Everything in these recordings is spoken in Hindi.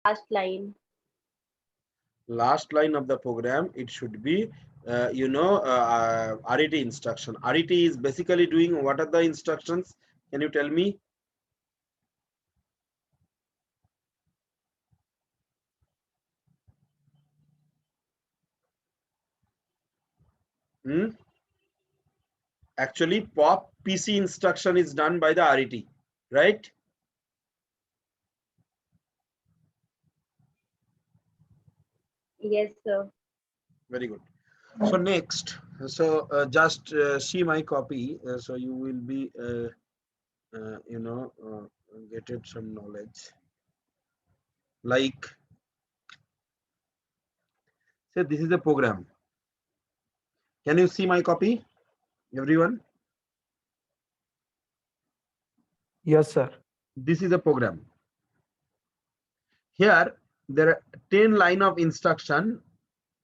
last line. Last line of the program, it should be RET instruction. RET is basically doing what are the instructions? Can you tell me? Hmm? Actually, pop PC instruction is done by the RET, right? Yes, sir. Very good. So next, so just see my copy, so you will be get it some knowledge. Like, say this is a program. Can you see my copy, everyone? Yes, sir. This is a program. Here, there are 10 line of instruction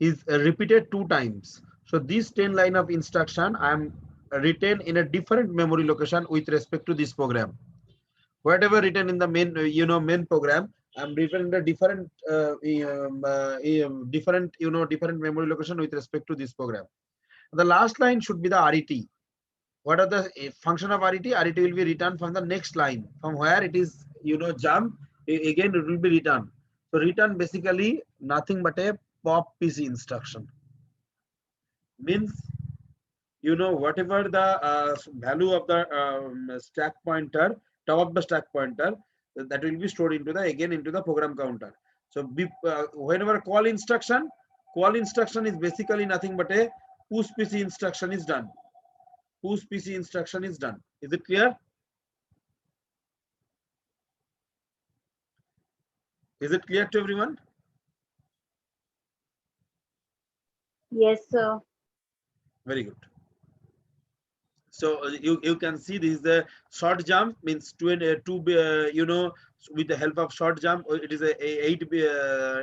is repeated 2 times. So this 10 line of instruction I am written in a different memory location with respect to this program. Whatever written in the main main program, I'm written in a different different memory location with respect to this program. The last line should be the RET. What are the function of RET? RET will be returned from the next line, from where it is jump, again it will be returned. So return basically nothing but a pop PC instruction. Means whatever the value of the stack pointer, top of the stack pointer, that will be stored into the again into the program counter. So whenever call instruction is basically nothing but a push PC instruction is done. Push PC instruction is done. Is it clear? Is it clear to everyone? Yes, sir. Very good. So you can see this is the short jump, means with the help of short jump, it is a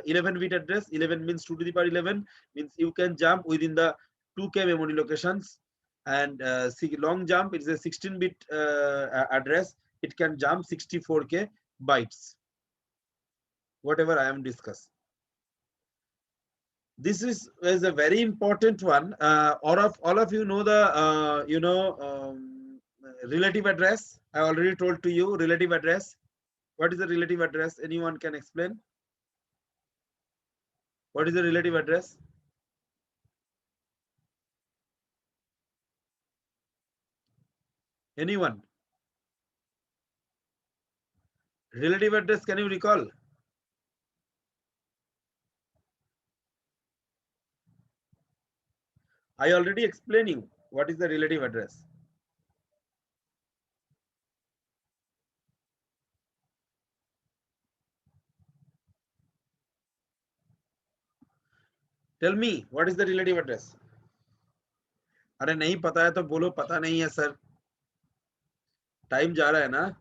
11 bit address. 11 means 2 to the power 11, means you can jump within the 2K memory locations. And long jump, it is a 16 bit address. It can jump 64K bytes. Whatever I am discussing. This is a very important one. All of you know the relative address. I already told to you relative address. What is the relative address? Anyone can explain? What is the relative address? Anyone? Relative address, can you recall? I already explained you what is the relative address. Tell me, what is the relative address? अरे नहीं पता है तो बोलो पता नहीं है सर. टाइम जा रहा है ना.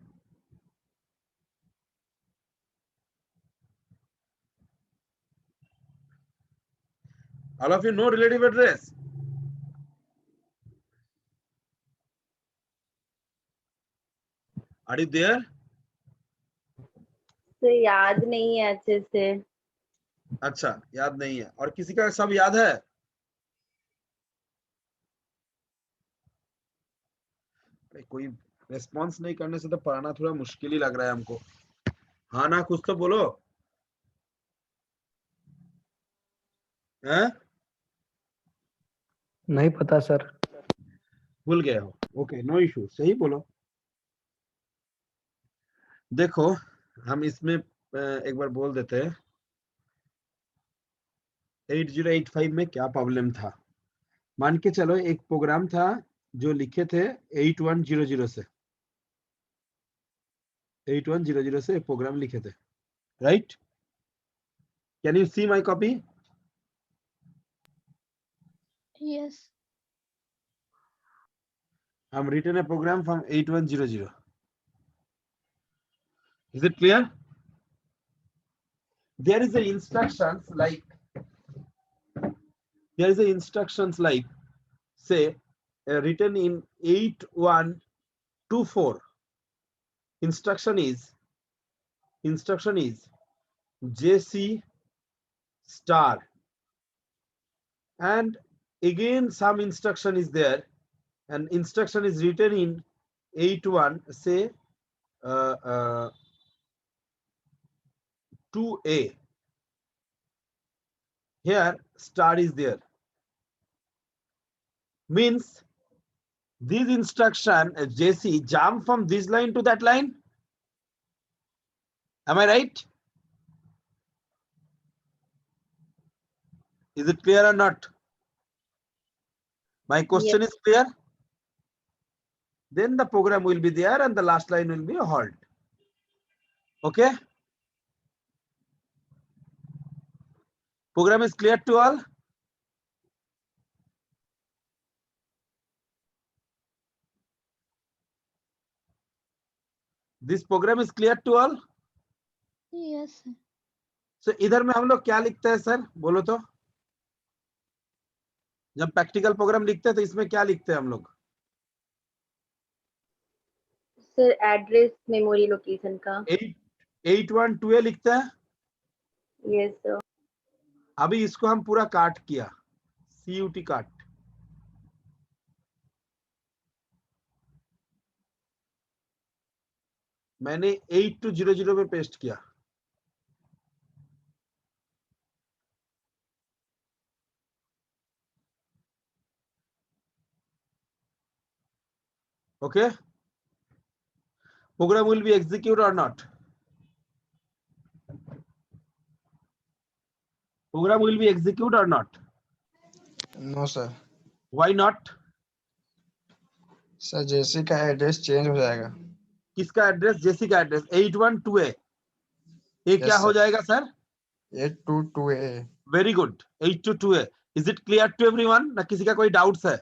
All of you know relative address. Are you there? तो याद नहीं है अच्छे से. अच्छा, याद नहीं है. और किसी का सब याद है? कोई रेस्पॉन्स नहीं करने से तो पढ़ाना थोड़ा मुश्किल ही लग रहा है हमको. हाँ ना, कुछ तो बोलो. हैं? नहीं पता सर. भूल गए हो? Okay, no issue. सही बोलो. देखो, हम इसमें एक बार बोल देते हैं 8085 में क्या प्रॉब्लम था. मान के चलो एक प्रोग्राम था जो लिखे थे 8100 से. 8100 से एक प्रोग्राम लिखे थे, right? Can you see my copy? Yes. I'm written a program from 8100. Is it clear? There is a instructions like say written in 8124. Instruction is JC star, and again some instruction is there, and instruction is written in 8.1, say 2A. Here star is there, means this instruction JC jump from this line to that line. Am I right? Is it clear or not? My question Yes. is clear. Then the program will be there and the last line will be a halt. Okay, program is clear to all. This program is clear to all. Yes, sir. So इधर में हम लोग क्या लिखते हैं सर, बोलो तो। जब प्रैक्टिकल प्रोग्राम लिखते हैं तो इसमें क्या लिखते हैं हम लोग? सर एड्रेस मेमोरी लोकेशन का। 8.1.2a लिखते हैं। Yes sir. अभी इसको हम पूरा काट किया, CUT काट। मैंने 8200 में पेस्ट किया। Okay, program will be executed or not? Program will be executed or not? No sir. Why not? Sir JC का एड्रेस चेंज हो जाएगा। किसका एड्रेस? जेसी का एड्रेस 8.1.2a। ये क्या Yes, हो sir. जाएगा sir? 822A। Very good, 822a। Is it clear to everyone? ना किसी का कोई डाउट्स है?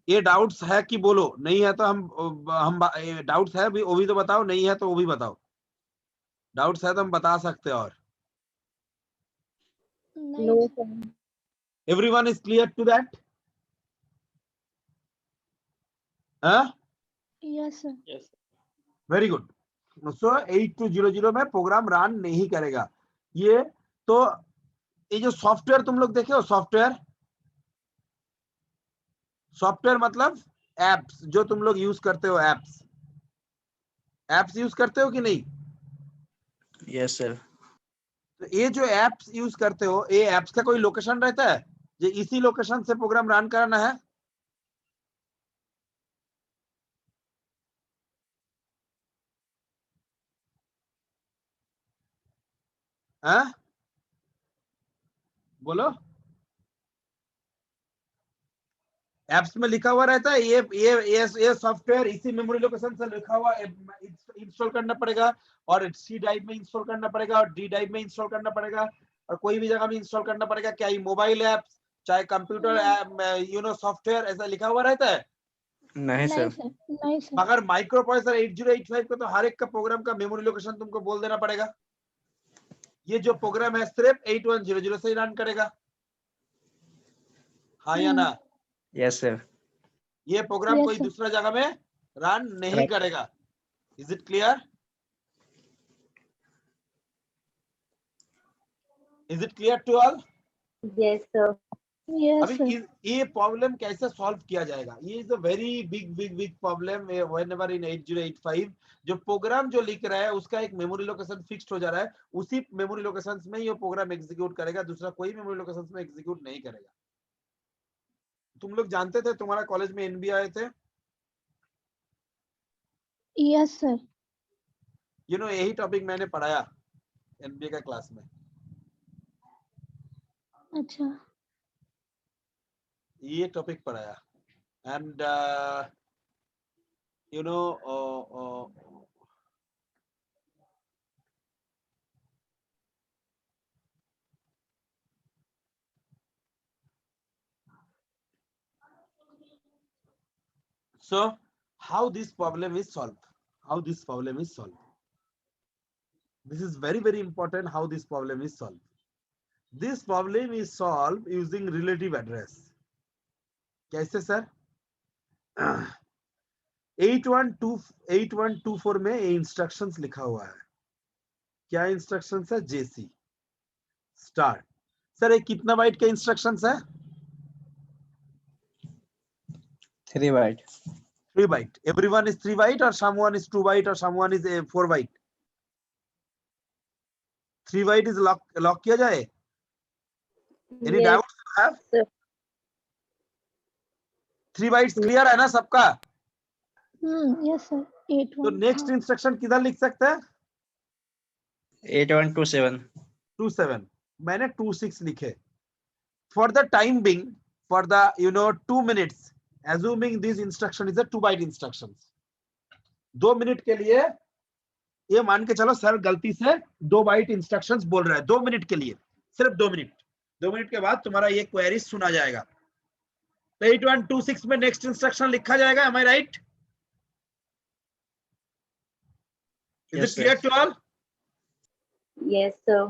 ये डाउट्स है कि बोलो, नहीं है तो हम डाउट्स है भी, वो भी तो बताओ, नहीं है तो वो भी बताओ। डाउट्स है तो हम बता सकते हैं। और नहीं no sir. Sir. Everyone is clear to that? Yes sir. Very good. So 8200 में प्रोग्राम रन नहीं करेगा ये। तो ये जो सॉफ्टवेयर तुम लोग देखे हो, सॉफ्टवेयर मतलब एप्स, जो तुम लोग यूज करते हो, एप्स यूज करते हो कि नहीं? Yes sir. तो ये जो एप्स यूज करते हो, ये एप्स का कोई लोकेशन रहता है, जो इसी लोकेशन से प्रोग्राम रन कराना है? हाँ? बोलो। एप्स में लिखा हुआ रहता है ये सॉफ्टवेयर इसी मेमोरी लोकेशन से लिखा हुआ इंस्टॉल करना पड़ेगा, और सी ड्राइव में इंस्टॉल करना पड़ेगा, और डी ड्राइव में इंस्टॉल करना पड़ेगा, और कोई भी जगह में इंस्टॉल करना पड़ेगा। क्या ये मोबाइल एप्स, चाहे कंप्यूटर ऐप, सॉफ्टवेयर ऐसा लिखा हुआ रहता है? नहीं नहीं सर। सर। नहीं सर। मगर माइक्रो प्रोसेसर 8085 को तो हर एक का प्रोग्राम का मेमोरी लोकेशन तुमको बोल देना पड़ेगा। ये जो प्रोग्राम है सिर्फ 8100 से ही रन करेगा, हाँ या ना? Yes sir. ये प्रोग्राम Yes, कोई sir. दूसरा जगह में रन नहीं Correct. करेगा। Is it clear? Is it clear to all? Yes sir. Yes अभी सर। ये प्रॉब्लम कैसे सॉल्व किया जाएगा? ये is a very big problem whenever in 8085 जो प्रोग्राम जो लिख रहा है उसका एक मेमोरी लोकेशन फिक्स्ड हो जा रहा है, उसी मेमोरी लोकेशन में ये प्रोग्राम एग्जीक्यूट करेगा, दूसरा कोई मेमोरी लोकेशन में एग्जीक्यूट नहीं करेगा। तुम लोग जानते थे, तुम्हारा कॉलेज में एनबी आए थे, यस सर। यही टॉपिक मैंने पढ़ाया एनबीए का क्लास में। अच्छा। ये टॉपिक पढ़ाया, and you know so how this problem is solved? This is very important, how this problem is solved. This problem is solved using relative address. कैसे सर? 8124 में ये इंस्ट्रक्शंस लिखा हुआ है। क्या इंस्ट्रक्शंस है? जेसी स्टार्ट। सर ये कितना बाइट के इंस्ट्रक्शंस है? 3 byte. 3 byte. Everyone is 3 byte or someone is 2 byte or someone is 4 byte? 3 byte is lock किया जाए? Any Yes, doubts you have? sir. 3 bytes clear है ना सबका? Yes, sir. 8 तो 1. नेक्स्ट इंस्ट्रक्शन किधर लिख सकते हैं? 8127. 27. मैंने 26 लिखे. For the time being, for the 2 minutes, assuming this instruction is a 2 byte instructions. 2 minute के लिए ये मान के चलो सर गलती से 2 बाइट इंस्ट्रक्शंस बोल रहा है 2 मिनट के लिए, सिर्फ 2 मिनट। 2 मिनट के बाद तुम्हारा ये क्वेरी सुना जाएगा। तो 8126 में नेक्स्ट इंस्ट्रक्शन लिखा जाएगा। Am I right? Is it clear to all? Yes, sir.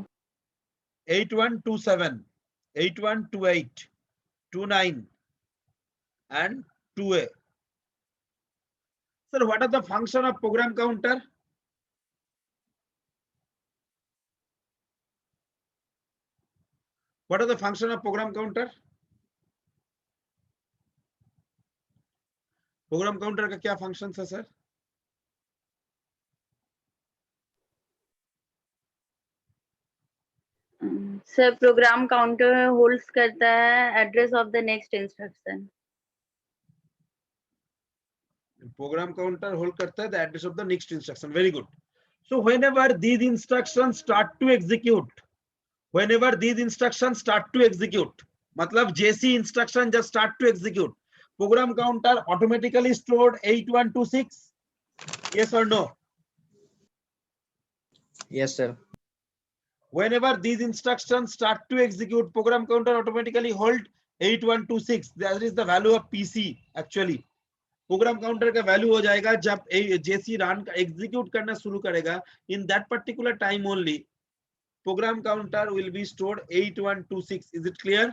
8127, 8128, 29 and 2A. Sir, what are the function of program counter? What are the function of program counter? Program counter का क्या फंक्शन है sir? Sir program counter holds करता है address of the next instruction. Program counter hold करता है the address of the next instruction. Very good. So whenever these instructions start to execute, whenever these instructions start to execute, मतलब JC instruction just start to execute, program counter automatically stored 8126. Yes or no? Yes, sir. Whenever these instructions start to execute, program counter automatically hold 8126. That is the value of PC actually. Programme counter का वैल्यू हो जाएगा जब JC रन एग्जीक्यूट करना शुरू करेगा। In that particular time only, program counter will be stored 8126. Is it clear?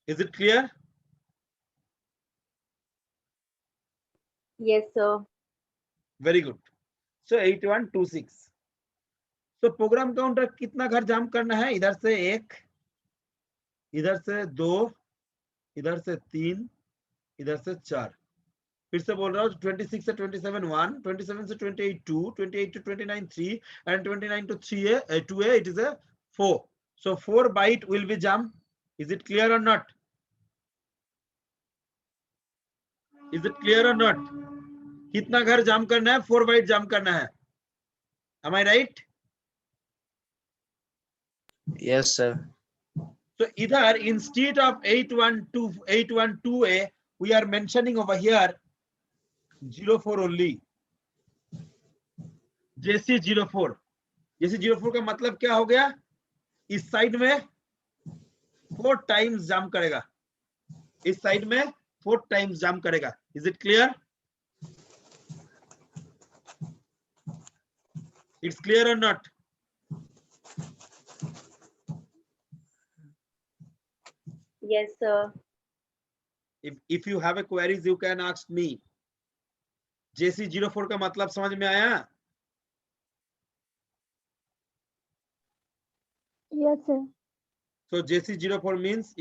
Is it clear? Yes, sir. Very good. So 8126. So program counter कितना घर जाम करना है? इधर से 1, इधर से 2, इधर से 3, इधर से 4। फिर से बोल रहा हूँ 26 से 27 1, 27 से 28 2, 28 to 29 3 and 29 to 3A 2A it is a 4. So 4 byte will be jump. Is it clear or not? Is it clear or not? कितना घर जाम करना है? 4 byte जाम करना है। Am I right? Yes, sir. So either instead of 812A we are mentioning over here 04 only. JC 04. JC 04 का मतलब क्या हो गया? इस साइड में 4 टाइम्स जंप करेगा, इस साइड में 4 टाइम्स जंप करेगा। Is it clear? It's clear और not? Yes, sir. If you have a queries you can ask me. JC 04 का मतलब समझ में आया? Yes, sir. So JC 04 means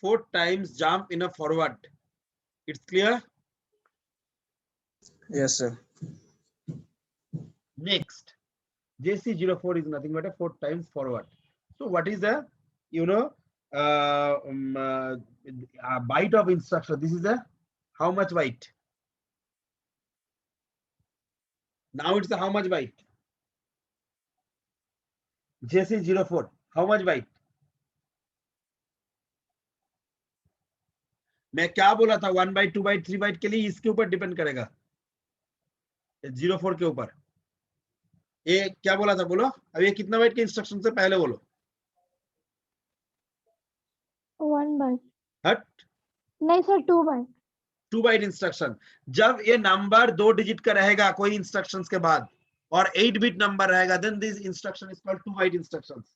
4 times jump in a forward. It's clear? Yes, sir. Next, JC 04 is nothing but a 4 times forward. So what is the byte of instruction? This is a how much byte? Now it's a how much byte? JC 04 how much byte? मैं क्या बोला था? 1 byte 2 byte 3 byte के लिए इसके ऊपर डिपेंड करेगा, 04 के ऊपर। ये क्या बोला था? बोलो अब ये कितना बाइट के इंस्ट्रक्शन से पहले बोलो। 1 byte. हट, नहीं सर 2 byte. 2 byte instruction. जब ये नंबर 2 डिजिट का रहेगा कोई इंस्ट्रक्शंस के बाद और 8 बिट नंबर रहेगा, then this instruction is called 2 byte instructions.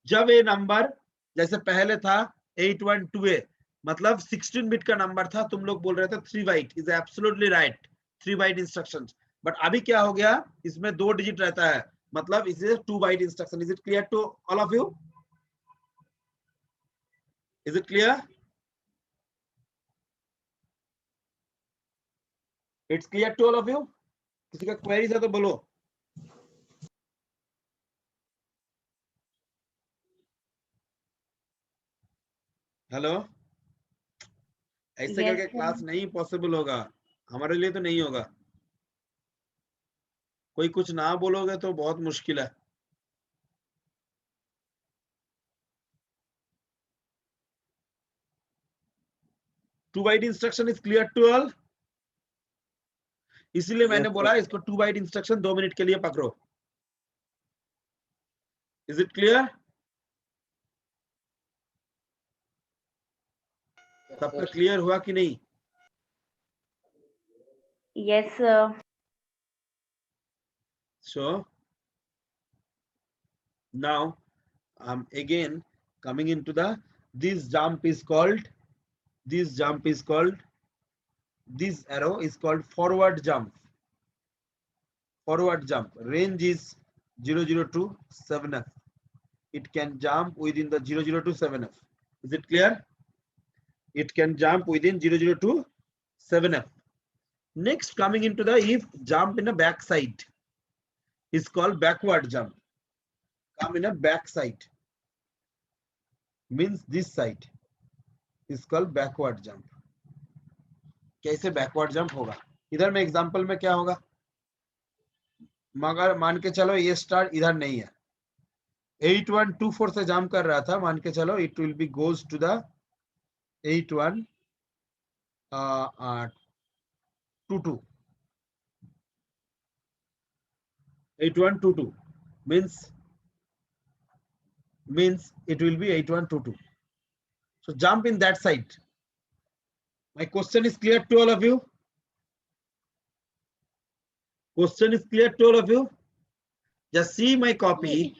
जब ये नंबर जैसे पहले था 812A मतलब 16 बिट का नंबर था, तुम लोग बोल रहे थे 3 byte. Is absolutely right, 3 byte instructions. But अभी क्या हो गया, इसमें 2 डिजिट रहता है, मतलब इसे 2 byte instruction. Is it clear to all of you? Is it clear? It's clear to all of you? किसी का क्वेरीज है तो बोलो. हेलो, ऐसे Yes, करके sir. क्लास नहीं पॉसिबल होगा, हमारे लिए तो नहीं होगा. कोई कुछ ना बोलोगे तो बहुत मुश्किल है. Two byte instruction is clear to all. इसीलिए मैंने Yes, बोला इसको 2 बाइट इंस्ट्रक्शन 2 मिनट के लिए पकड़ो. Is it clear? सबका क्लियर हुआ कि नहीं? Yes, sir. So now I'm again coming into the, this jump is called, this arrow is called forward jump. Forward jump range is 002 7f. It can jump within the 002 7f. Is it clear? It can jump within 002 7f. Next, coming into the, if jump in a back side is called backward jump. Come in a back side means this side is called backward jump. कैसे backward jump होगा? इधर में एग्जांपल में क्या होगा, मगर मान के चलो ये स्टार इधर नहीं है, 8124 से जंप कर रहा था, मान के चलो it will be goes to the 8122. 8122 means it will be 8122. So jump in that side. My question is clear to all of you? Question is clear to all of you? Just see my copy.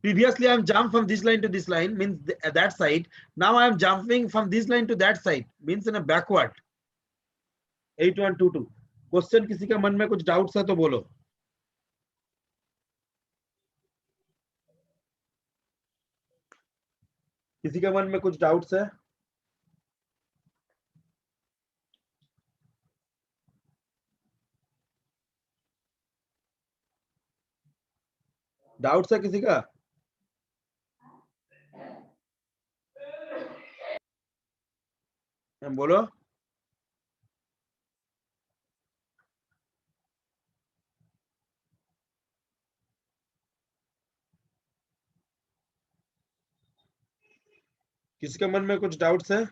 Previously I am jumped from this line to this line, means that side. Now I am jumping from this line to that side, means in a backward. 8122. Question किसी का मन में कुछ डाउट्स है तो बोलो. किसी के मन में कुछ डाउट्स है? डाउट्स है किसी का? बोलो. किसी के मन में कुछ डाउट्स है?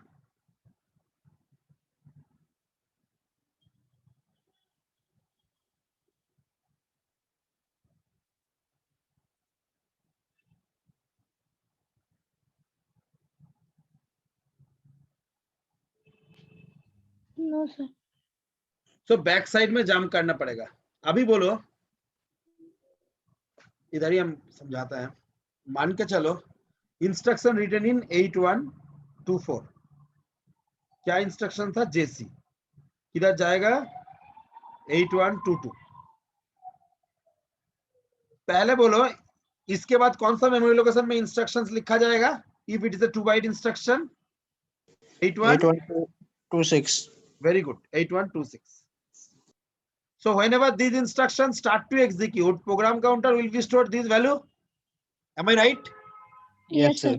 No, sir. तो बैक साइड में जंप करना पड़ेगा. अभी बोलो, इधर ही हम समझाता है. मान के चलो इंस्ट्रक्शन रिटन इन 8124. क्या इंस्ट्रक्शन था? जेसी. किधर जाएगा? 8122. पहले बोलो इसके बाद कौन सा मेमोरी लोकेशन में इंस्ट्रक्शंस लिखा जाएगा? If it is a 2 byte instruction 8126. Very good. 8126. So whenever these instructions start to execute, program counter will be stored this value. Am I right? Yes, sir.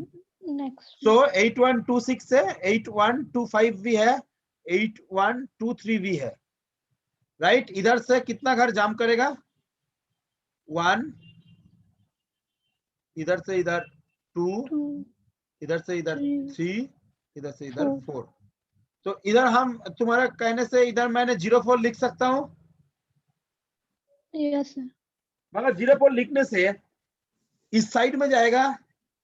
Next. So 8126 से 8125 भी है, 8123 भी है. Right? इधर से कितना घर जंप करेगा? 1, इधर से इधर 2, 2, इधर से इधर 3, इधर से इधर 4. 4. तो इधर हम तुम्हारा कहने से इधर मैंने 04 लिख सकता हूं, Yes, sir. मगर 04 लिखने से इस साइड में जाएगा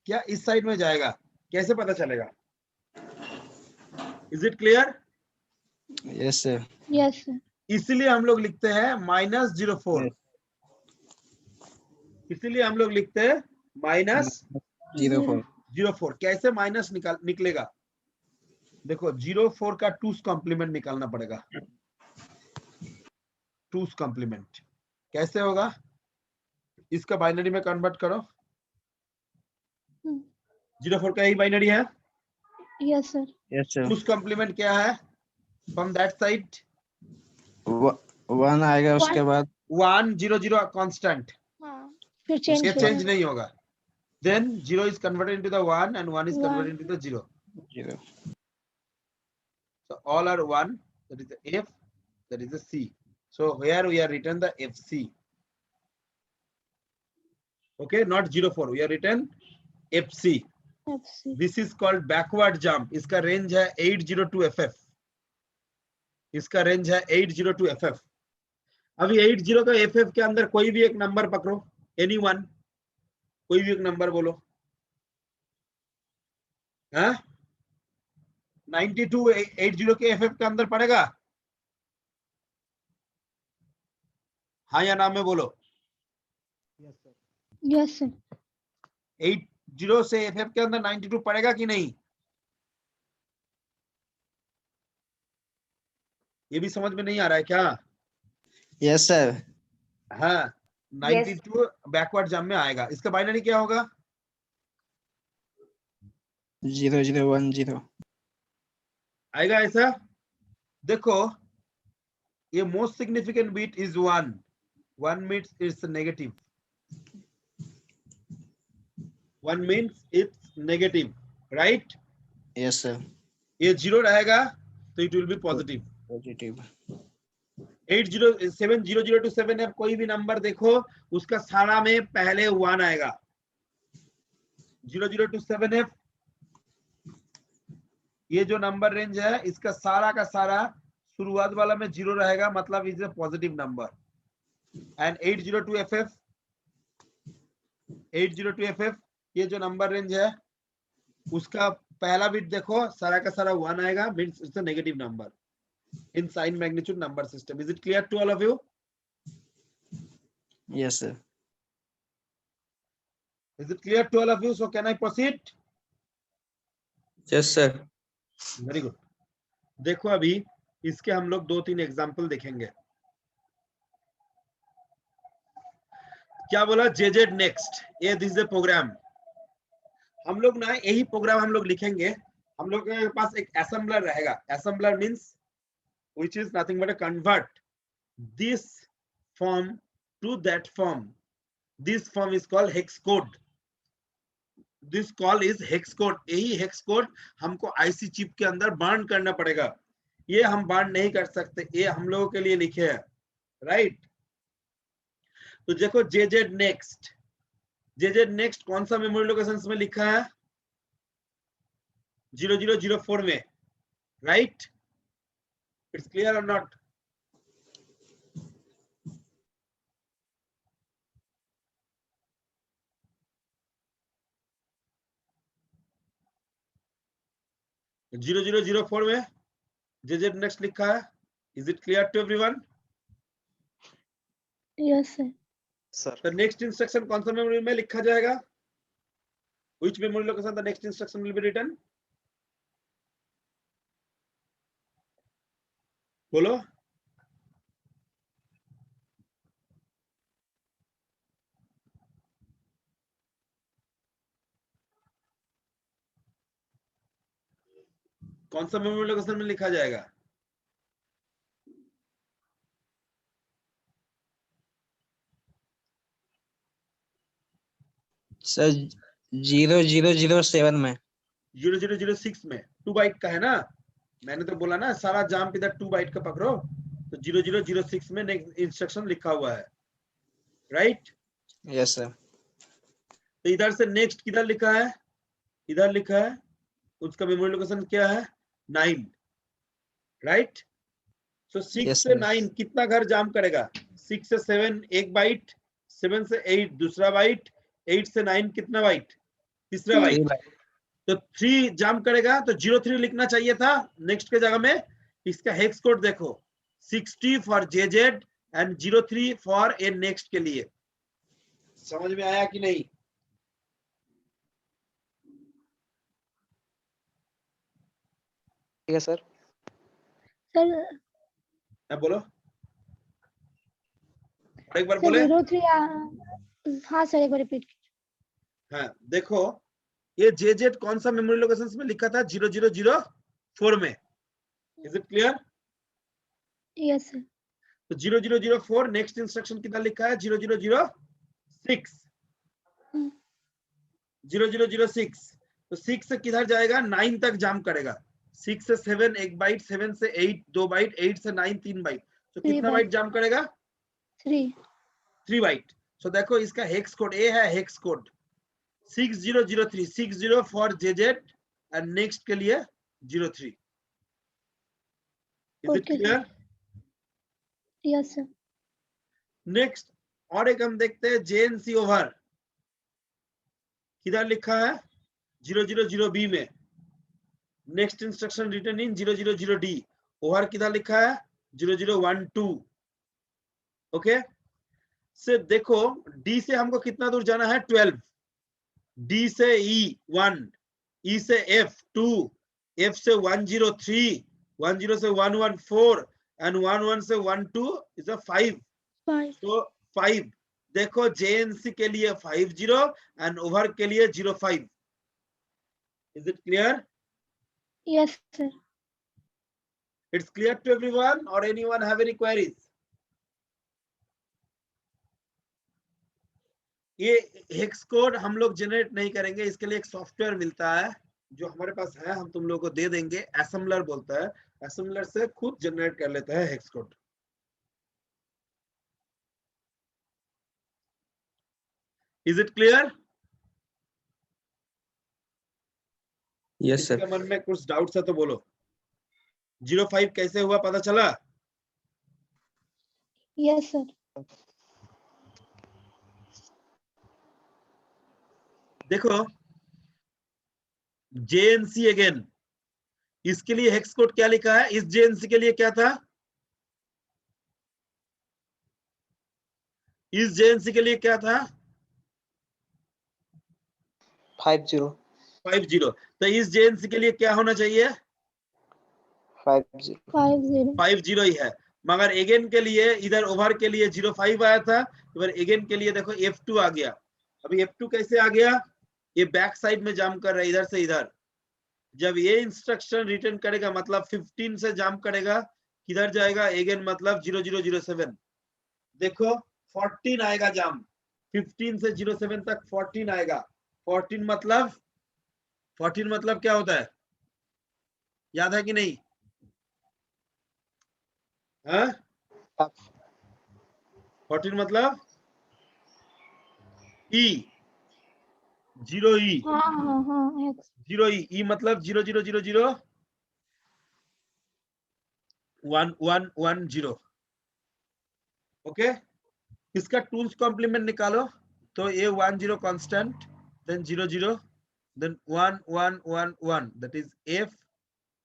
क्या इस साइड में जाएगा, कैसे पता चलेगा? Is it clear? Yes, sir. Yes, sir. इसीलिए हम लोग लिखते हैं -04. Yes. इसीलिए हम लोग लिखते हैं -04. -04. कैसे माइनस निकलेगा? देखो 04 का 2's कॉम्प्लीमेंट निकालना पड़ेगा. 2's कॉम्प्लीमेंट कैसे होगा? इसका बाइनरी में कन्वर्ट करो। 04 का ही बाइनरी है। Yes, sir. Yes, sir. उस कॉम्प्लीमेंट क्या है? फ्रॉम दैट साइड 1 आएगा उसके बाद 1 0 0 कांस्टेंट, हाँ, फिर ये चेंज चेंज नहीं होगा। then 0 is converted into the 1 and 1 is One. converted into the 0. 0. So all are 1, that is the F, that is the C. So here we are written the FC. Okay, not 04, we are written FC. FC. This is called backward jump. इसका range है 802 FF. इसका range है 802 FF. अभी 80 का FF के अंदर कोई भी एक नंबर पकड़ो, anyone, कोई भी एक नंबर बोलो। हाँ, 92 80 के FF के अंदर पड़ेगा? हाँ या ना में बोलो। Yes, sir. 80 से FF के अंदर 92 पड़ेगा कि नहीं? ये भी समझ में नहीं आ रहा है क्या? Yes, sir. हाँ, 92 बैकवर्ड जंप में आएगा। इसका बाइनरी क्या होगा? 0 0 1 0. आएगा ऐसा? देखो, ये most significant bit is 1. 1 means it's negative. 1 means it's negative, right? Yes, sir. ये 0 रहेगा तो it will be positive. Positive. 700 to 7F कोई भी नंबर देखो, उसका सारा में पहले 1 आएगा। 00 to 7F ये जो नंबर रेंज है, इसका सारा का सारा शुरुआत वाला में 0 रहेगा, मतलब is a positive number. And 802 FF ये जो नंबर रेंज है, उसका पहला बिट देखो, सारा का सारा 1 आएगा, means it's a negative number in sign magnitude number system. Is it clear to all of you? Yes, sir. Is it clear to all of you? So can I proceed? Yes, sir. Very good. देखो अभी इसके हम लोग 2-3 एग्जाम्पल देखेंगे। क्या बोला? JZ next. ये दिस इज द प्रोग्राम। हम लोग ना यही प्रोग्राम हम लोग लिखेंगे। हम लोग के पास एक असेंबलर रहेगा। Assembler means which is nothing but a convert this form to that form. This form is called hex code. This call is hex code. यही hex code हमको IC चिप के अंदर बार्न करना पड़ेगा। ये हम बार्न नहीं कर सकते, ये हम लोगों के लिए लिखे है, राइट? तो देखो JZ next. JZ next कौन सा मेमोरी लोकेशन में लिखा है? 0004 में, right? It's clear or not? Zero zero zero 4 में JZ next लिखा है। Is it clear to everyone? Yes, sir. Sir. The next instruction कौन सा मेमोरी में लिखा जाएगा? Which memory location the next instruction will be written? बोलो। कौन सा मेमोरी लोकेशन में लिखा जाएगा? Sir, 0007 में 0006 में 2 बाइट का है ना? मैंने तो बोला ना सारा जंप इधर 2 बाइट का पकड़ो, तो 0006 में नेक्स्ट इंस्ट्रक्शन लिखा हुआ है, राइट? Yes, sir. तो इधर से नेक्स्ट किधर लिखा है? इधर लिखा है। उसका मेमोरी लोकेशन क्या है? 9, राइट? सो 6 Yes, से sir. 9 कितना घर जाम करेगा? 6 से 7 एक बाइट, 7 से 8 दूसरा बाइट, 8 से 9 कितना बाइट? तीसरा Three. बाइट। तो 3 जाम करेगा, तो 03 लिखना चाहिए था नेक्स्ट के जगह में। इसका हेक्स कोड देखो, 60 for JZ and 03 for A next के लिए। समझ में आया कि नहीं? Yes, sir. Sir, बोलो। और एक बार सर बोले 03 हाँ सर एक बार रिपीट। हाँ देखो ये JZ कौन सा मेमोरी लोकेशन में लिखा था 0004 में, is it clear? Yes sir. तो 0004 नेक्स्ट इंस्ट्रक्शन कितना लिखा है 0006 हम्म। 0006 तो 6 से किधर जाएगा 9 तक जंप करेगा, 6 से 7 एक बाइट, 7 से 8 2 बाइट, 8 से 9 3 बाइट, तो Three कितना byte. बाइट जंप करेगा 3 3 बाइट। सो देखो इसका हेक्स कोड ए है, hex code 6003 60 for JZ and next के लिए 03। Is it Okay, clear? Yes sir. Next और एक हम देखते हैं JNC ओवर, किधर लिखा है 000B में, नेक्स्ट इंस्ट्रक्शन रिटर्न इन 000D, ओवर किधर लिखा है 0012। ओके से देखो D से हमको कितना दूर जाना है 12, D से E1, E से F2, F से 103, 10 से 114 एंड 11 से 12 इज अ 5, 5 तो 5। देखो JNC के लिए 50 एंड ओवर के लिए 05। Is it clear? Yes sir. It's clear to everyone or anyone have any queries? ये हेक्स कोड हम लोग जनरेट नहीं करेंगे, इसके लिए एक सॉफ्टवेयर मिलता है जो हमारे पास है, हम तुम लोग को दे देंगे, असेंबलर बोलता है, असेंबलर से खुद जनरेट कर लेता है hex code. Is it clear? Yes इसके सर। मन में कुछ डाउट्स है तो बोलो। 05 कैसे हुआ पता चला? Yes sir. देखो JNC अगेन, इसके लिए हेक्स कोड क्या लिखा है, इस JNC के लिए क्या था, इस JNC के लिए क्या था 50 तो इस JNC के लिए क्या होना चाहिए 50 50 ही है, मगर एगेन के लिए इधर ओवर के लिए 05 आया था, इधर एगेन के लिए देखो F2 आ गया। अभी F2 कैसे आ गया, ये बैक साइड में जंप कर रहा है इधर से इधर, जब ये इंस्ट्रक्शन रिटर्न करेगा मतलब 15 से जंप करेगा, किधर जाएगा एगेन मतलब 0007। देखो 14 आएगा जंप, 15 से 07 तक 14 आएगा, 14 मतलब क्या होता है, याद है कि नहीं? हाँ 14 मतलब E 0E हाँ हाँ हाँ एक्स 0E, E मतलब 00001110। ओके इसका टूल्स कॉम्प्लीमेंट निकालो तो ये 10 constant, then 00, then 1111, that is F,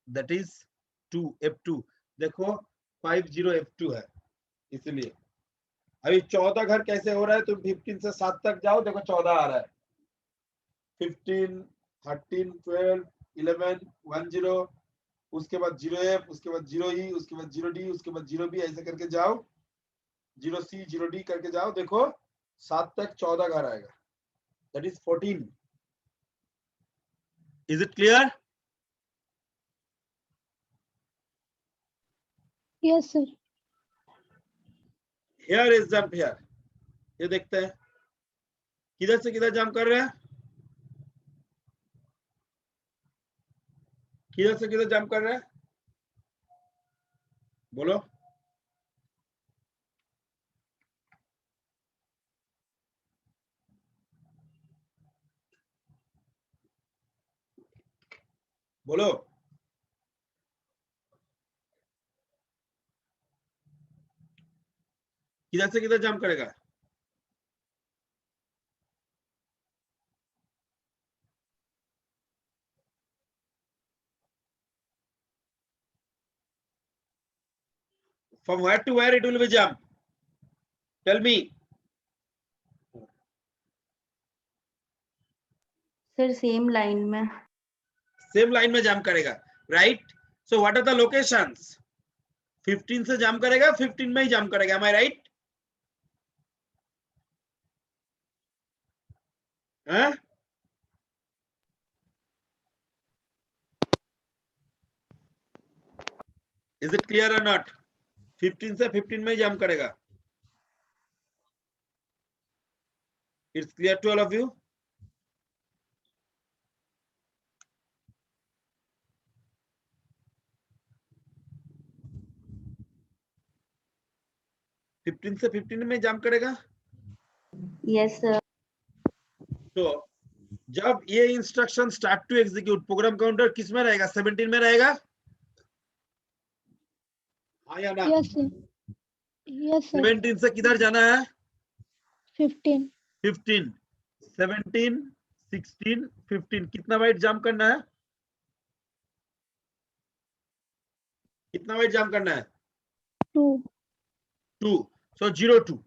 that is 2 F2। देखो 50 F2 है, इसलिए अभी 14 घर कैसे हो रहा है, तुम 15 से 7 तक जाओ, देखो 14 आ रहा है, 15 13 12 11 10, उसके बाद 0F, उसके बाद 0E, उसके बाद 0D, उसके बाद 0B, ऐसे करके जाओ 0C 0D करके जाओ, देखो 7 तक 14 घर आएगा, that is 14। Is it clear? Yes sir. Here is jump here, ये देखते हैं किधर से किधर जंप कर रहे हैं, किधर से किधर जंप कर रहे हैं, बोलो। बोलो किधर से किधर जंप करेगा, from where to where it will be jump, tell me। Sir same line में, सेम लाइन में जंप करेगा, right? So what are the locations, 15 से जंप करेगा, 15 में ही जंप करेगा, am I right? हैं? Is it clear or not? 15 से 15 में जंप करेगा. It's clear to all of you? Fifteen से 15 में जंप करेगा. Yes, sir. तो जब ये instruction start to execute, program counter किस में रहेगा? 17 में रहेगा. हाँ या ना? Yes, sir. Yes, sir. 17 से किधर जाना है? 15. 15. 17, 16, 15 कितना बाइट जंप करना है? कितना बाइट जंप करना है? 2. 2. So 0 2.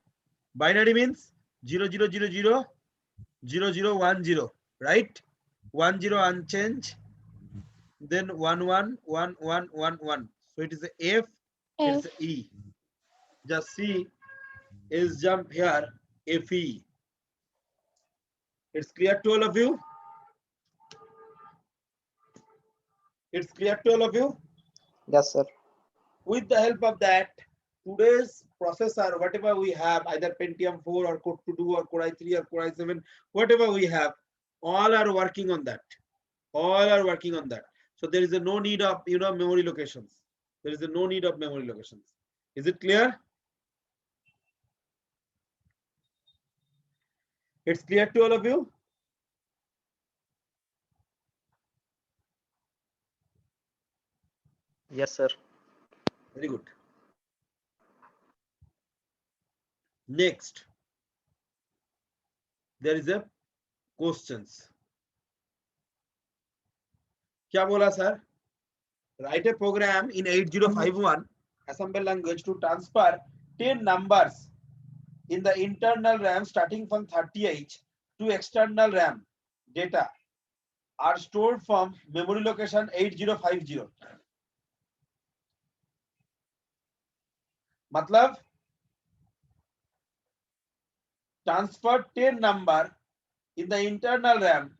Binary means 0 0 0 0 0 0 1 0, right? 1 0 unchanged, then 1 1 1 1 1 1. So it is a F, it's F. a E. Just see is jump here FE. It's clear to all of you? It's clear to all of you? Yes, sir. With the help of that, today's processor, whatever we have, either Pentium 4 or Core 2 or Core i3 or Core i7, whatever we have, all are working on that. All are working on that. So there is a no need of memory locations. There is a no need of memory locations. Is it clear? It's clear to all of you? Yes, sir. Very good. Next, there is a questions. क्या बोला sir? Write a program in 8051 assembly language to transfer 10 numbers in the internal RAM starting from 30H to external RAM. Data are stored from memory location 8050. मतलब transfer 10 number in the internal RAM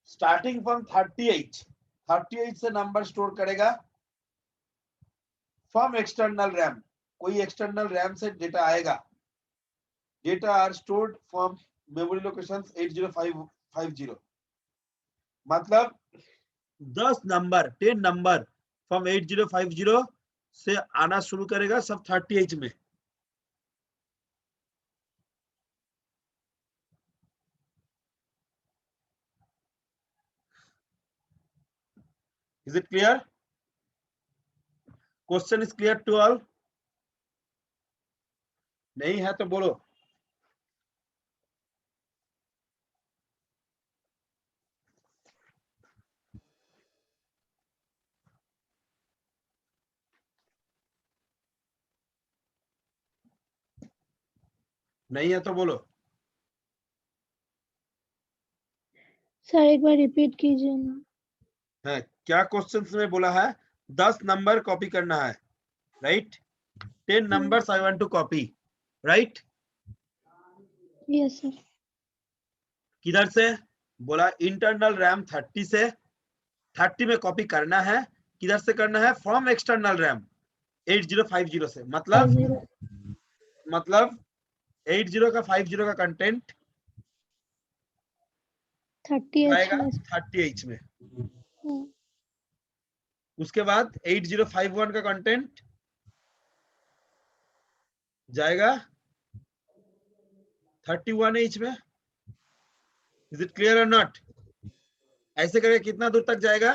starting from 30H. 30H से नंबर स्टोर करेगा फ्रॉम एक्सटर्नल रैम. कोई एक्सटर्नल रैम से डेटा आएगा. Data are stored from memory locations 8050. मतलब 10 नंबर 10 नंबर फ्रॉम 8050 से आना शुरू करेगा सब 30H में. Is it clear? Question is clear to all? नहीं है तो बोलो. नहीं है तो बोलो. सर एक बार रिपीट कीजिए ना. है क्या क्वेश्चंस में बोला है? 10 नंबर कॉपी करना है, right? 10 numbers I want to copy, right? Yes sir. किधर से? बोला इंटरनल रैम 30 से. 30 में कॉपी करना है. किधर से करना है? फ्रॉम एक्सटर्नल रैम 8050 से. मतलब 80 का 50 का कंटेंट 30H आएगा में. 30H में. उसके बाद 8051 का कंटेंट जाएगा 31H में. इज इट क्लियर और नॉट? ऐसे करके कितना दूर तक जाएगा?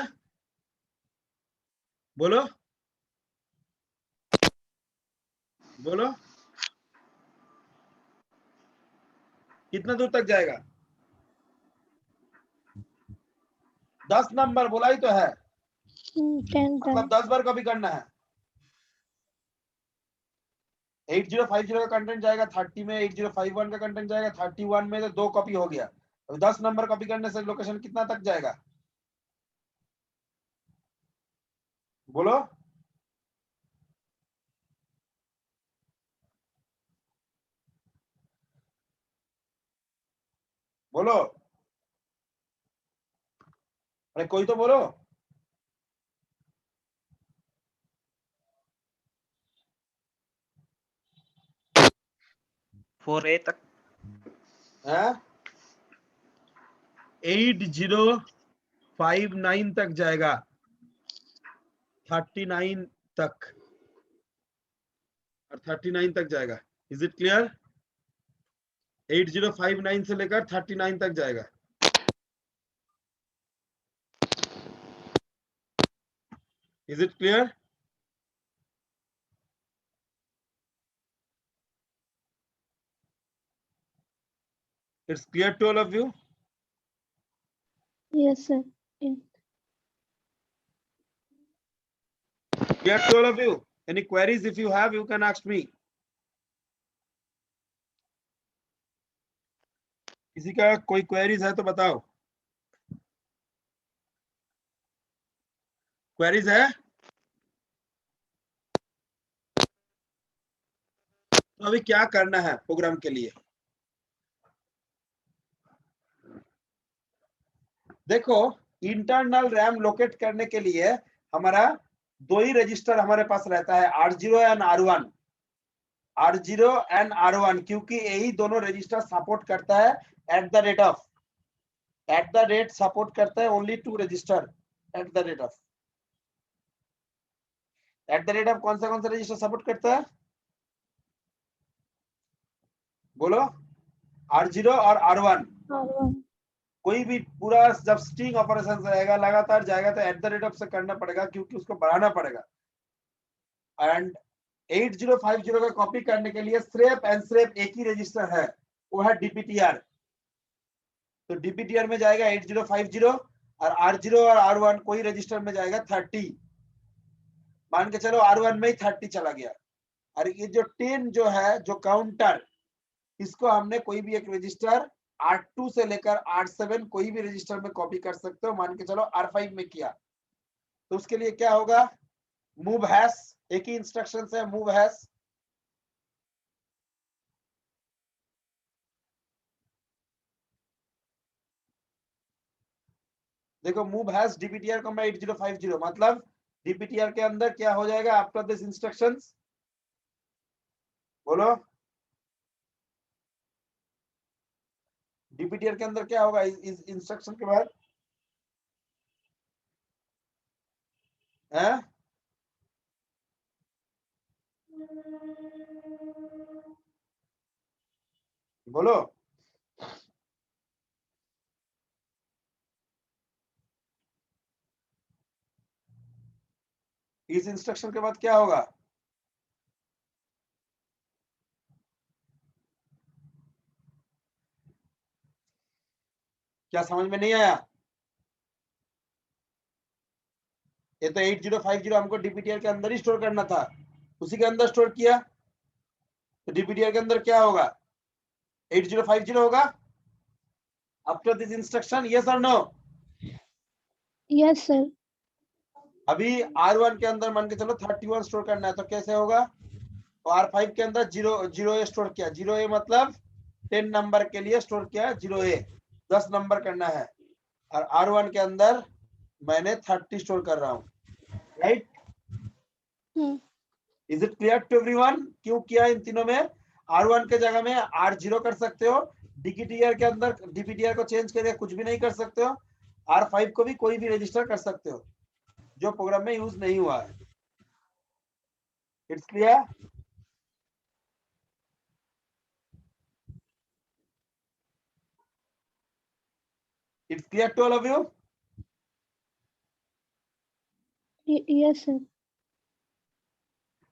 बोलो बोलो कितना दूर तक जाएगा? 10 नंबर बोला ही तो है. 10 मतलब 10 बार कॉपी करना है. 8050 का कंटेंट जाएगा 30 में. 8051 का कंटेंट जाएगा 31 में. तो 2 कॉपी हो गया. तो 10 नंबर कॉपी करने से लोकेशन कितना तक जाएगा? बोलो बोलो. अरे कोई तो बोलो। 4A तक। हाँ 8059 तक जाएगा, 39 तक, और 39 तक जाएगा। Is it clear? 8059 से लेकर 39 तक जाएगा। Is it clear? It's clear to all of you? Yes, sir. Yeah. Clear to all of you? Any queries? If you have, you can ask me. किसी का कोई queries है तो बताओ। Queries है? तो अभी क्या करना है प्रोग्राम के लिए? देखो, इंटरनल रैम लोकेट करने के लिए हमारा दो ही रजिस्टर हमारे पास रहता है, R0 and R1। R0 and R1, क्योंकि यही दोनों रजिस्टर सपोर्ट करता है एट द रेट सपोर्ट करता है only to register at the rate of कौन सा रजिस्टर सपोर्ट करता है? बोलो। R0 और R1। R1. कोई भी पूरा जब स्ट्रिंग ऑपरेशन रहेगा लगातार जाएगा तो एट द रेट ऑफ से करना पड़ेगा, क्योंकि उसको बढ़ाना पड़ेगा। एंड 8050 का कॉपी करने के लिए सिर्फ एक ही रजिस्टर है, वो है DPTR। तो DPTR में जाएगा 8050 और R0 और R1 कोई रजिस्टर में जाएगा 30। मान के चलो R1 में ही 30 चला गया। और ये जो 10 जो है जो काउंटर, इसको हमने कोई भी एक रजिस्टर R2 से लेकर R7 कोई भी रजिस्टर में कॉपी कर सकते हो। मान के चलो R5 में किया तो उसके लिए क्या होगा? मूव हैश, एक ही इंस्ट्रक्शन है मूव हैश। देखो मूव हैश DPTR, 8050, मतलब DPTR के अंदर क्या हो जाएगा आफ्टर दिस इंस्ट्रक्शंस? बोलो। DPTR के अंदर क्या होगा इस इंस्ट्रक्शन के बाद? है बोलो। इस इंस्ट्रक्शन के बाद क्या होगा? क्या समझ में नहीं आया? ये तो 8050 हमको DPTR के अंदर ही स्टोर करना था, उसी के अंदर स्टोर किया। तो DPTR के अंदर क्या होगा? 8050 होगा आफ्टर दिस इंस्ट्रक्शन, यस और नो? Yes, sir. अभी R1 के अंदर मान के चलो 31 स्टोर करना है तो कैसे होगा? तो R5 के अंदर 0A स्टोर किया। 0A मतलब 10 नंबर के लिए स्टोर किया 0A, 10 नंबर करना है। और R1 के अंदर मैंने 30 स्टोर कर रहा हूँ, right? Is it clear to everyone? क्यों किया इन तीनों में? R1 के जगह में R0 कर सकते हो, DPTR के अंदर DPTR को चेंज करके कुछ भी नहीं कर सकते हो, R5 को भी कोई भी रजिस्टर कर सकते हो जो प्रोग्राम में यूज नहीं हुआ है। It's clear? It's clear to all of you? Yes, sir.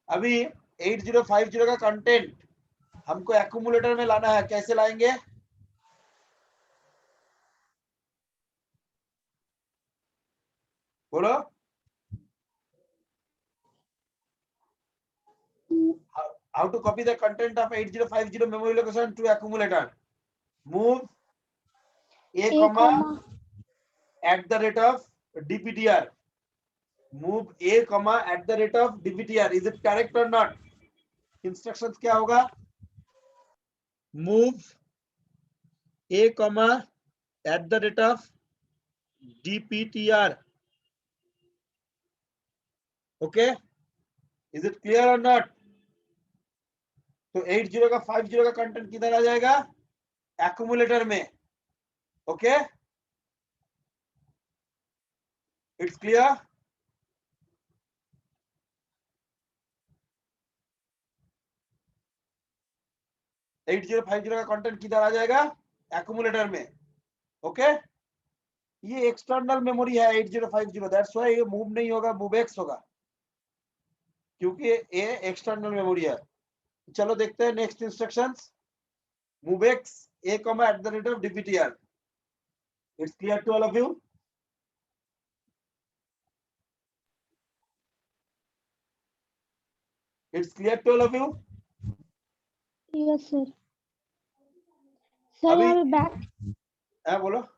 अभी 8050 का कंटेंट हमको एक्यूमुलेटर में लाना है, कैसे लाएंगे? बोलो। How to copy the content of 8050 memory location to accumulator? Move A comma at the rate of DPTR. Move A comma at the rate of DPTR. Is it correct or not? Instructions क्या होगा? Move A comma at the rate of DPTR. Okay, is it clear or not? तो 80 का 50 का कंटेंट किधर आ जाएगा? एक्यूमुलेटर में. Okay, it's clear. एट 8050 का कंटेंट किधर आ जाएगा? एक्यूमुलेटर में. ओके, ये एक्सटर्नल मेमोरी है 8050. दैट्स व्हाई ये मूव नहीं होगा, मूव एक्स होगा, क्योंकि ये एक्सटर्नल मेमोरी है. चलो देखते हैं next instructions. Move x a comma at the rate of dptr. It's clear to all of you? It's clear to all of you? Yes sir. Sir अभी- यहाँ पे बैक, हाँ बोलो.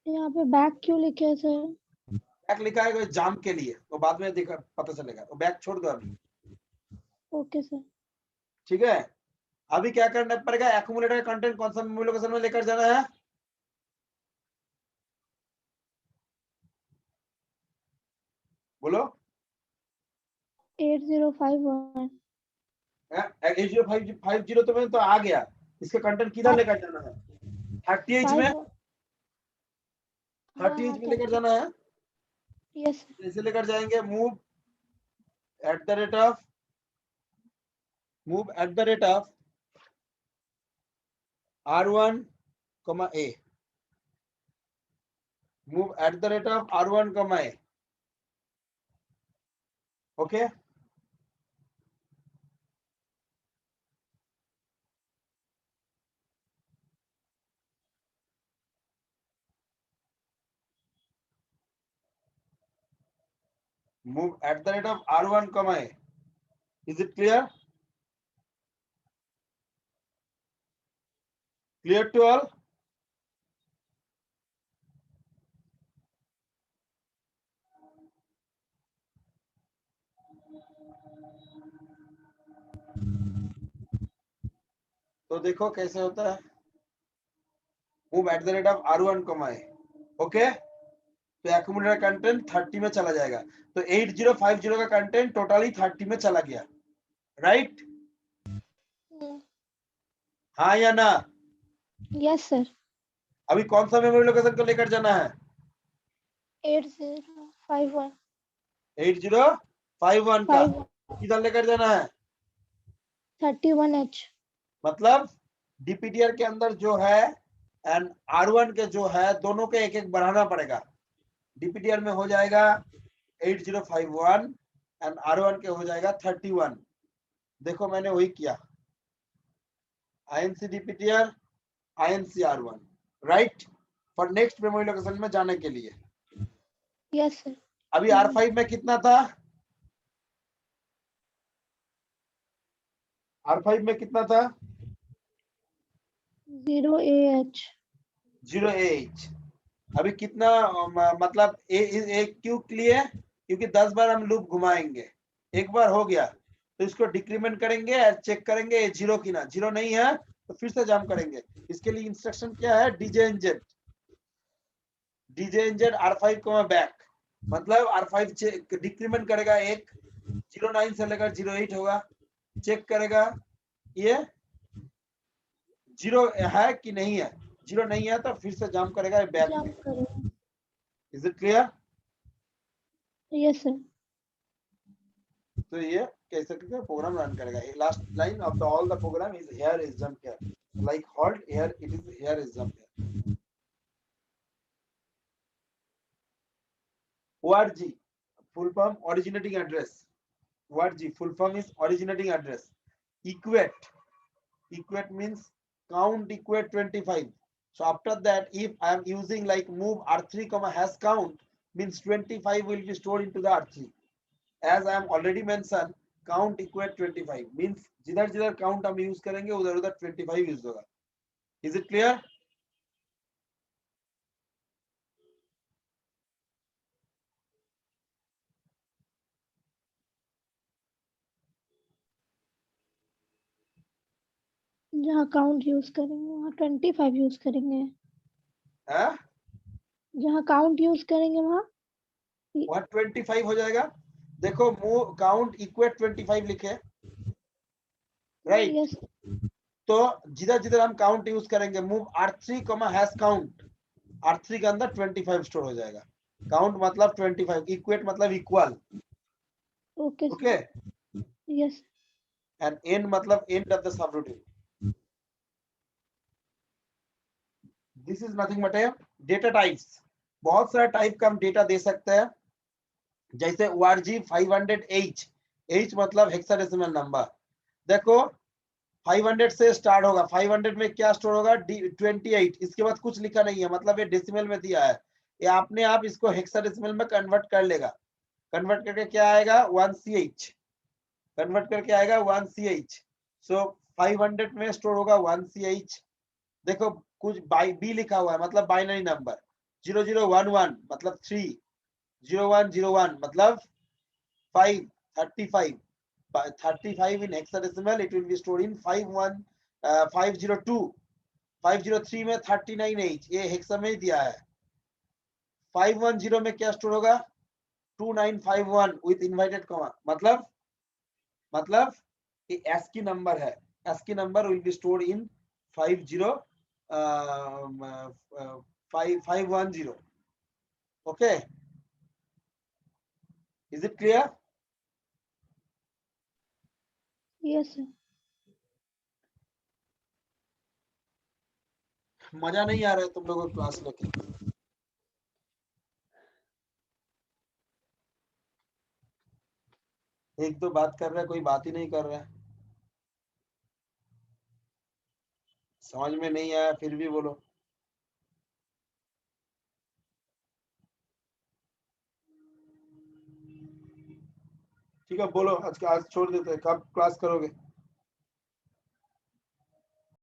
यहाँ पे बैक क्यों लिखे है सर? बैक लिखा है जाम के लिए, वो बाद में देखा पता चलेगा. तो बैक छोड़ दो अभी. Okay sir. ठीक है, अभी क्या करना पड़ेगा? एक्यूमुलेटर का कंटेंट कौन सा मेमोरी लोकेशन में लेकर जाना है? बोलो. 8051. 8050 तो में तो आ गया. इसका कंटेंट किधर लेकर जाना है? 30H में. 30H में लेकर जाना है. Yes sir. कैसे लेकर जाएंगे? Move at the rate of R1, A. Move at the rate of R1, A. Okay. Move at the rate of R1, A. Is it clear? Clear to all? तो देखो कैसे होता है. Move at the rate of R1, A. Okay, तो एक्यूमुलेटर कंटेंट 30 में चला जाएगा. तो 8050 का कंटेंट टोटली 30 में चला गया. राइट? हाँ या ना? Yes sir. अभी कौन सा मेमोरी लोकेशन को लेकर जाना है? 8051. 8051 का किधर लेकर जाना है? 31H. मतलब डीपीटीआर के अंदर जो है एंड R1 के जो है, दोनों के एक एक बढ़ाना पड़ेगा. डीपीटीआर में हो जाएगा 8051 एंड R1 के हो जाएगा 31. देखो मैंने वही किया. INC DPTR, INC R1. Right? For next memory location में जाने के लिए. Yes sir. अभी R5 में कितना था? R5 में कितना था? 0AH. 0AH. अभी कितना मतलब ए क्यों लिए? क्योंकि 10 बार हम लूप घुमाएंगे. एक बार हो गया तो इसको डिक्रीमेंट करेंगे और चेक करेंगे जीरो की ना. जीरो नहीं है तो फिर से जंप करेंगे. इसके लिए इंस्ट्रक्शन क्या है? DJNZ R5 को बैक. मतलब R5 डिक्रीमेंट करेगा. एक 09 से लेकर 08 होगा. चेक करेगा ये जीरो है कि नहीं है. जीरो नहीं है तो फिर से जंप करेगा बैक में. जंप करेगा. Is it clear? Yes sir. तो ये कैसे करके प्रोग्राम रन करेगा. Last line of the all the program is here is jump here, like halt here, it is here is jump here. ORG full form originating address. ORG full form is originating address. Equate means count equate 25. So after that, if I am using like move R3 hash count, means 25 will be stored into the R3. As I am already mentioned, count equate 25 means जिधर जिधर count हम use करेंगे उधर उधर 25 use होगा. Is it clear? जहाँ काउंट यूज करेंगे वहाँ 25 यूज करेंगे. हाँ? जहाँ काउंट यूज करेंगे वहाँ 125 हो जाएगा। देखो मूव काउंट इक्वेट 25 लिखे, राइट। यस तो जिधर जिधर हम काउंट यूज करेंगे, move R3 hash count, R3 के अंदर 25 स्टोर हो जाएगा। काउंट मतलब 25, इक्वेट मतलब equal, okay okay, yes and and मतलब end of the subroutine. This is nothing but a data types. बहुत सारा टाइप का हम डेटा दे सकते हैं, जैसे ORG 500H, H मतलब हेक्साडेसिमल नंबर। देखो 500 से स्टार्ट होगा, 500 में क्या स्टोर होगा 28, इसके बाद कुछ लिखा नहीं है, मतलब ये डेसिमल में दिया है, ये अपने आप इसको हेक्साडेसिमल में कन्वर्ट कर लेगा। कन्वर्ट करके क्या आएगा 1CH, कन्वर्ट करके आएगा 1CH। सो 500 में स्टोर होगा 1CH। देखो कुछ बी लिखा हुआ है, मतलब बाइनरी नंबर, 0011 मतलब 3, 0101 मतलब 5, 35, 35 in hexadecimal it will be stored in 502, 503 में 39H, ये हेक्सा में ही दिया है। 510 में क्या स्टोर होगा 2951 विथ इनवर्टेड कॉमा, मतलब ये ASCII नंबर है, ASCII number will be stored in 510, okay, is it clear? Yes sir मजा नहीं आ रहा है तुम लोगों को क्लास लेके? एक तो बात कर रहा है, कोई बात ही नहीं कर रहा है। समझ में नहीं आया फिर भी बोलो। ठीक है बोलो, आज छोड़ देते हैं, कब क्लास करोगे?